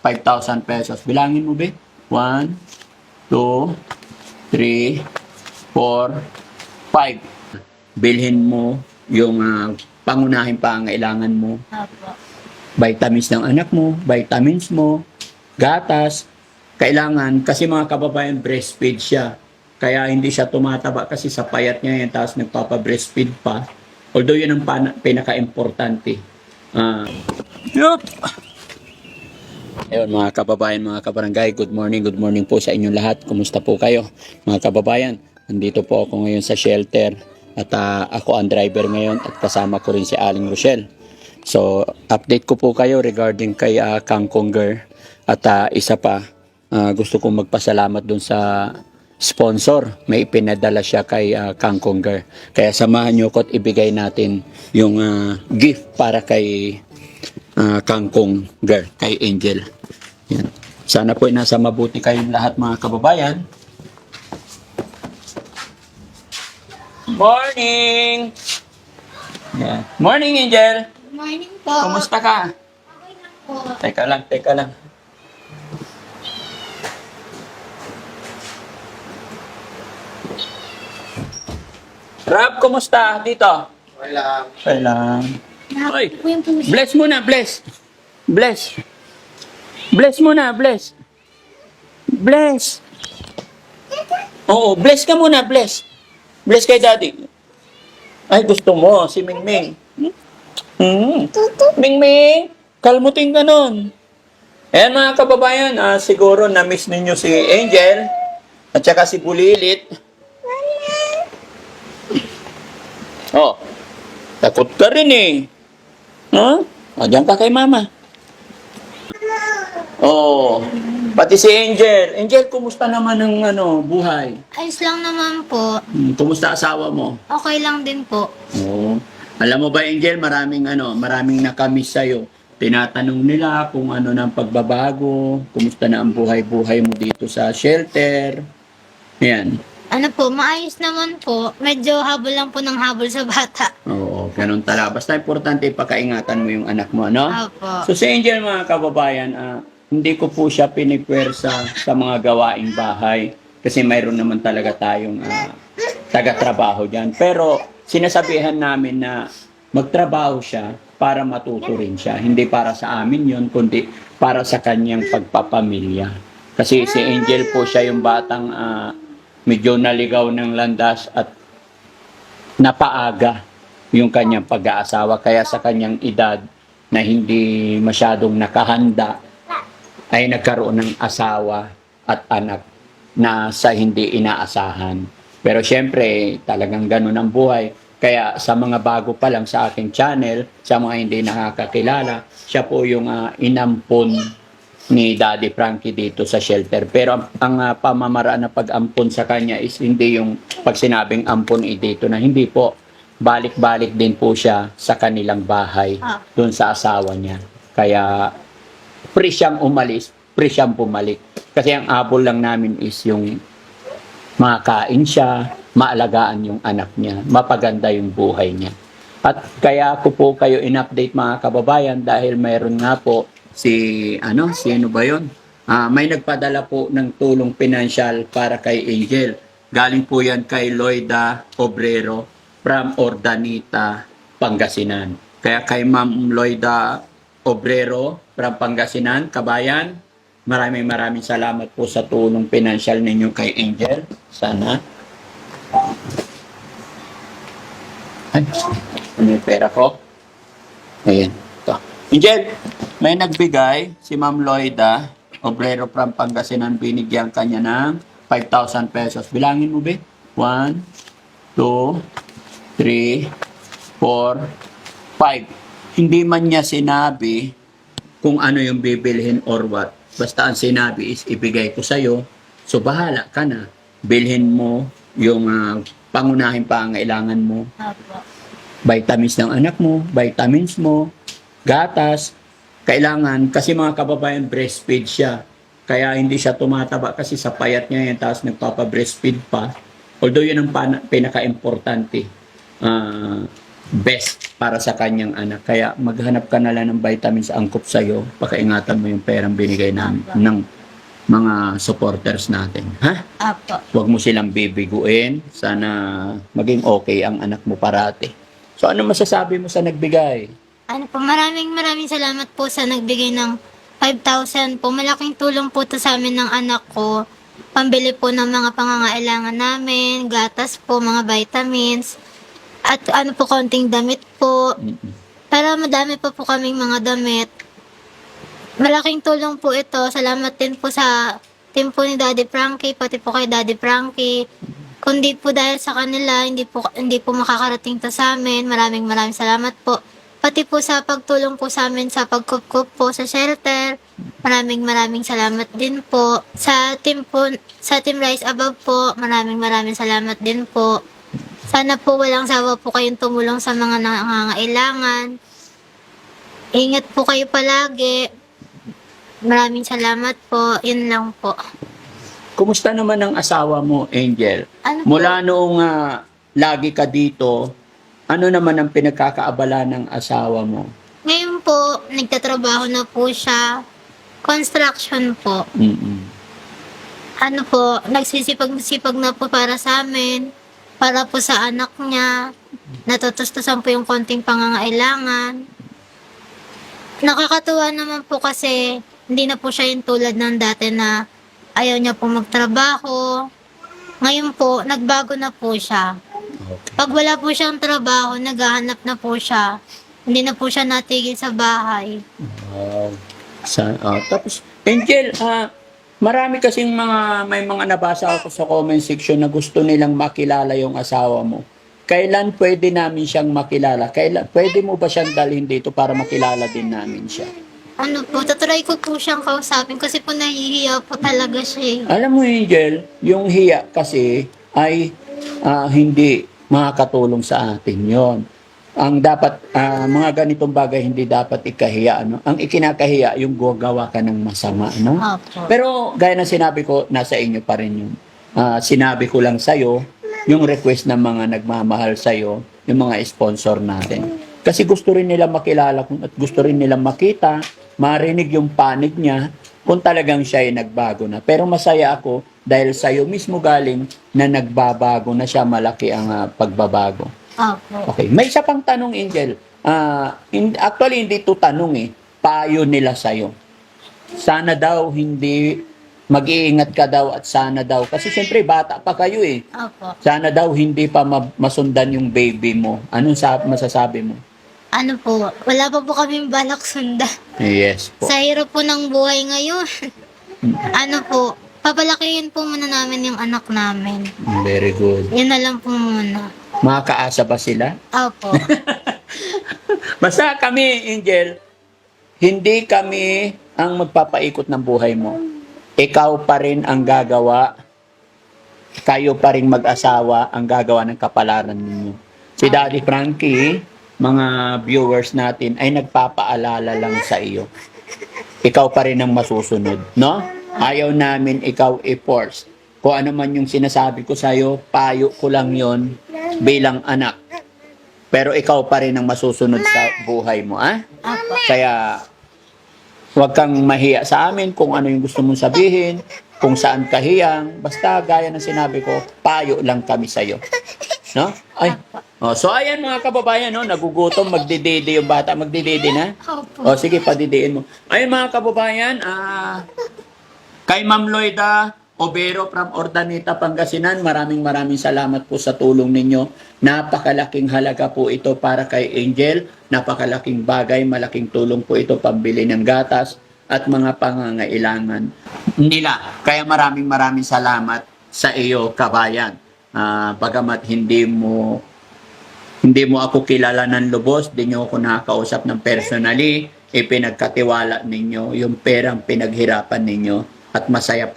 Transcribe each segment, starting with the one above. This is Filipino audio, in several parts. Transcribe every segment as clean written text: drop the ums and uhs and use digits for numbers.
5,000 pesos. Bilangin mo, be. 1, 2, 3, 4, 5. Bilhin mo yung pangunahing pangailangan mo. Opo. Vitamins ng anak mo, vitamins mo, gatas. Kailangan, kasi mga kababayan, breastfeed siya. Kaya hindi siya tumataba kasi sa payat niya yan, tapos nagpapa-breastfeed pa. Although yun ang pinaka-importante. Yup! Ayun mga kababayan, mga kabarangay, good morning po sa inyong lahat. Kumusta po kayo mga kababayan? Nandito po ako ngayon sa shelter at ako ang driver ngayon at kasama ko rin si Aling Rochelle. So update ko po kayo regarding kay Kangkong Girl at isa pa, gusto kong magpasalamat dun sa sponsor. May ipinadala siya kay Kangkong Girl. Kaya samahan nyo ko at ibigay natin yung gift para kay Kangkong Girl, kay Angel. Yan. Sana po nasa mabuti kayong lahat mga kababayan. Morning! Yan. Morning, Angel! Good morning po. Kumusta ka? Okay lang po. Teka lang. Rob, kumusta? Dito? Okay lang. Okay lang. Oy, Po yung puso. bless muna, bless. Bless. Bless muna, bless. Bless. Oo, bless ka muna, bless. Bless kay daddy. Ay, gusto mo, si Mingming. Mingming, kalmutin ka nun. Ayan mga kababayan, siguro na-miss ninyo si Angel at saka si Bulilit. Oh, takot ka rin eh. No? O, diyan ka kay mama. Oh, pati si Angel. Angel, kumusta naman ang buhay? Ayos lang naman po. Kumusta asawa mo? Okay lang din po. Oo. Alam mo ba, Angel, maraming nakamiss sa'yo. Tinatanong nila kung ano ng pagbabago, kumusta na ang buhay-buhay mo dito sa shelter. Yan. Ano po, maayos naman po. Medyo habol lang po ng habol sa bata. Oo, ganun talaga. Basta importante, pakaingatan mo yung anak mo, no? Opo. So si Angel, mga kababayan, hindi ko po siya pinipwersa sa mga gawaing bahay kasi mayroon naman talaga tayong taga-trabaho dyan. Pero sinasabihan namin na magtrabaho siya para matuto rin siya. Hindi para sa amin yun, kundi para sa kanyang pagpapamilya. Kasi si Angel po siya yung batang medyo naligaw ng landas at napaaga yung kanyang pag-aasawa. Kaya sa kanyang edad na hindi masyadong nakahanda, ay nagkaroon ng asawa at anak na sa hindi inaasahan. Pero syempre, talagang ganun ang buhay. Kaya sa mga bago pa lang sa aking channel, sa mga hindi nakakakilala, siya po yung inampon ni Daddy Frankie dito sa shelter. Pero ang pamamaraan na pag-ampon sa kanya is hindi yung pag sinabing ampon dito na hindi po. Balik-balik din po siya sa kanilang bahay doon sa asawa niya. Kaya free siyang umalis, free siyang bumalik. Kasi ang abol lang namin is yung makain siya, maalagaan yung anak niya, mapaganda yung buhay niya. At kaya ko po kayo in-update mga kababayan dahil mayroon nga po sino ba yun? May nagpadala po ng tulong pinansyal para kay Angel. Galing po yan kay Loida Obrero from Ordanita, Pangasinan. Kaya kay Ma'am Loida Obrero from Pangasinan, kabayan, maraming salamat po sa tulong pinansyal ninyo kay Angel. Sana. Ay, ano yung pera ko? Ayan. Ito. Angel, may nagbigay, si Ma'am Loida Obrero from Pangasinan, binigyan kanya ng 5,000 pesos. Bilangin mo, be? 1, 2, 3, 4, 5. Hindi man niya sinabi kung ano yung bibilhin or what. Basta ang sinabi is ibigay ko sa'yo. So bahala ka na. Bilhin mo yung pangunahing pangailangan mo. Opo. Vitamins ng anak mo, vitamins mo, gatas. Kailangan, kasi mga kababayan, breastfeed siya. Kaya hindi siya tumataba kasi sa payat niya yan, tapos nagpapa-breastfeed pa. Although yun ang pinaka-importante. best para sa kanyang anak. Kaya maghanap ka na lang ng vitamins angkop sa'yo. Pakaingatan mo yung perang binigay namin ng mga supporters natin. Ha? Apo. Huwag mo silang bibiguin. Sana maging okay ang anak mo parati. So ano masasabi mo sa nagbigay? Ano po, maraming salamat po sa nagbigay ng 5,000 po. Malaking tulong po to sa amin ng anak ko. Pambili po ng mga pangangailangan namin, gatas po, mga vitamins, at ano po, konting damit po. Mm-mm. Para madami pa po kaming mga damit. Malaking tulong po ito. Salamat din po sa team po ni Daddy Frankie, pati po kay Daddy Frankie. Kundi po dahil sa kanila, hindi po makakarating to sa amin. Maraming salamat po. Pati po sa pagtulong po sa amin sa pagkup-kup po sa shelter. Maraming salamat din po. Sa team Rise Above po, maraming salamat din po. Sana po walang sawa po kayong tumulong sa mga nangangailangan. Ingat po kayo palagi. Maraming salamat po. Yun lang po. Kumusta naman ang asawa mo, Angel? Ano Mula noong lagi ka dito, ano naman ang pinagkakaabala ng asawa mo? Ngayon po, nagtatrabaho na po siya. Construction po. Mm-mm. Ano po, nagsisipag na po para sa amin. Para po sa anak niya. Natutustusan po yung konting pangangailangan. Nakakatuwa naman po kasi hindi na po siya yung tulad ng dati na ayaw niya po magtrabaho. Ngayon po, nagbago na po siya. Okay. Pag wala po siyang trabaho, naghahanap na po siya. Hindi na po siya natigil sa bahay. Wow. Tapos, Angel, marami kasing may mga nabasa ako sa comment section na gusto nilang makilala yung asawa mo. Kailan pwede namin siyang makilala? Pwede mo ba siyang dalhin dito para makilala din namin siya? Ano po, tatry ko po siyang kausapin kasi po nahihiya po talaga siya. Alam mo, Angel, yung hiya kasi ay hindi makakatulong sa atin yon. Ang dapat, mga ganitong bagay hindi dapat ikahiya. Ano? Ang ikinakahiya, yung gagawa ka ng masama. No? Opo. Pero gaya ng sinabi ko, nasa inyo pa rin yun. Sinabi ko lang sa'yo, yung request ng mga nagmamahal sa'yo, yung mga sponsor natin. Kasi gusto rin nila makilala at gusto rin nila makita, marinig yung panig niya kung talagang siya ay nagbago na. Pero masaya ako dahil sa'yo mismo galing na nagbabago na siya, malaki ang pagbabago. Opo. Okay, may isa pang tanong, Angel. Actually, hindi to tanong payo nila sa'yo. Sana daw hindi mag-iingat ka daw at sana daw. Kasi siyempre, bata pa kayo Opo. Sana daw hindi pa masundan yung baby mo. Anong masasabi mo? Ano po, wala pa po kaming balak sundan. Yes po. Sa hirap po ng buhay ngayon. Ano po, papalakihin po muna namin yung anak namin. Very good. Yan na lang po muna. Makakaasa ba sila? Opo. Basta kami, Angel, hindi kami ang magpapaikot ng buhay mo. Ikaw pa rin ang gagawa. Kayo pa rin mag-asawa ang gagawa ng kapalaran ninyo. Si Daddy Frankie, mga viewers natin, ay nagpapaalala lang sa iyo. Ikaw pa rin ang masusunod, no? Ayaw namin ikaw i-force. Kung ano man yung sinasabi ko sa'yo, payo ko lang yon bilang anak. Pero ikaw pa rin ang masusunod sa buhay mo, Opo. Kaya, huwag kang mahiya sa amin kung ano yung gusto mong sabihin, kung saan kahiyang. Basta, gaya ng sinabi ko, payo lang kami sa'yo. No? Ay. So, ayan mga kababayan, no? Nagugutom, magdidede yung bata. Magdidede na? Opo. Sige, padidiin mo. Ayun mga kababayan, kay Ma'am Loida Obero from Ordaneta, Pangasinan, maraming salamat po sa tulong ninyo. Napakalaking halaga po ito para kay Angel. Napakalaking bagay, malaking tulong po ito pambili ng gatas at mga pangangailangan nila. Kaya maraming salamat sa iyo, kabayan. Bagamat hindi mo ako kilala ng lubos, di nyo ako nakakausap ng personally, ipinagkatiwala ninyo yung perang pinaghirapan ninyo. At masaya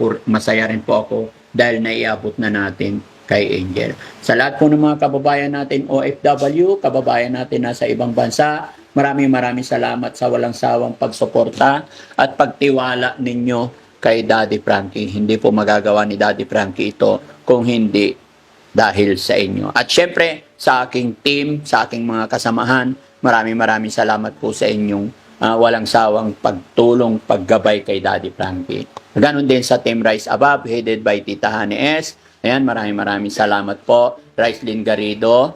rin po ako dahil naiabot na natin kay Angel. Sa lahat po ng mga kababayan natin OFW, kababayan natin nasa ibang bansa, maraming salamat sa walang sawang pagsuporta at pagtiwala ninyo kay Daddy Frankie. Hindi po magagawa ni Daddy Frankie ito kung hindi dahil sa inyo. At syempre, sa aking team, sa aking mga kasamahan. Maraming salamat po sa inyong walang sawang pagtulong, paggabay kay Daddy Frankie. Ganon din sa Team Rise Above, headed by Tita Honey S. Ayan, maraming salamat po. Ricelyn Garrido,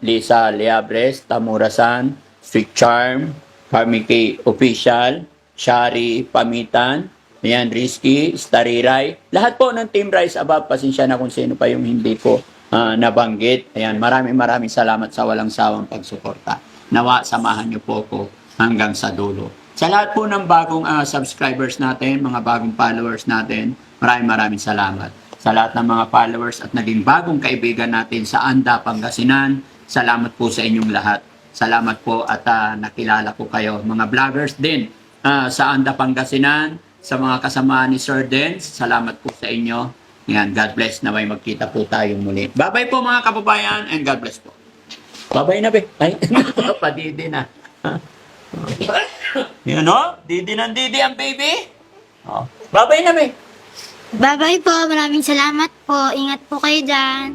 Lisa Leabres, Tamura-san, Sweet Charm, Carmi K. Official, Shari Pamitan, ayan, Risky, Stariray. Lahat po ng Team Rise Above, pasensya na kung sino pa yung hindi ko nabanggit. Ayan, maraming salamat sa walang sawang pagsuporta. Nawa, samahan niyo po ko hanggang sa dulo. Sa lahat po ng bagong subscribers natin, mga bagong followers natin, maraming salamat. Sa lahat ng mga followers at naging bagong kaibigan natin sa Anda, Pangasinan, salamat po sa inyong lahat. Salamat po at nakilala ko kayo. Mga vloggers din sa Anda, Pangasinan, sa mga kasama ni Sir Dens, salamat po sa inyo. Yan, God bless, na may magkita po tayo muli. Bye-bye po mga kababayan and God bless po. Bye-bye na, be. Ay, padidi na. Yan o, didi ang baby. Oh. Bye-bye na, be. Bye-bye po. Maraming salamat po. Ingat po kayo dyan.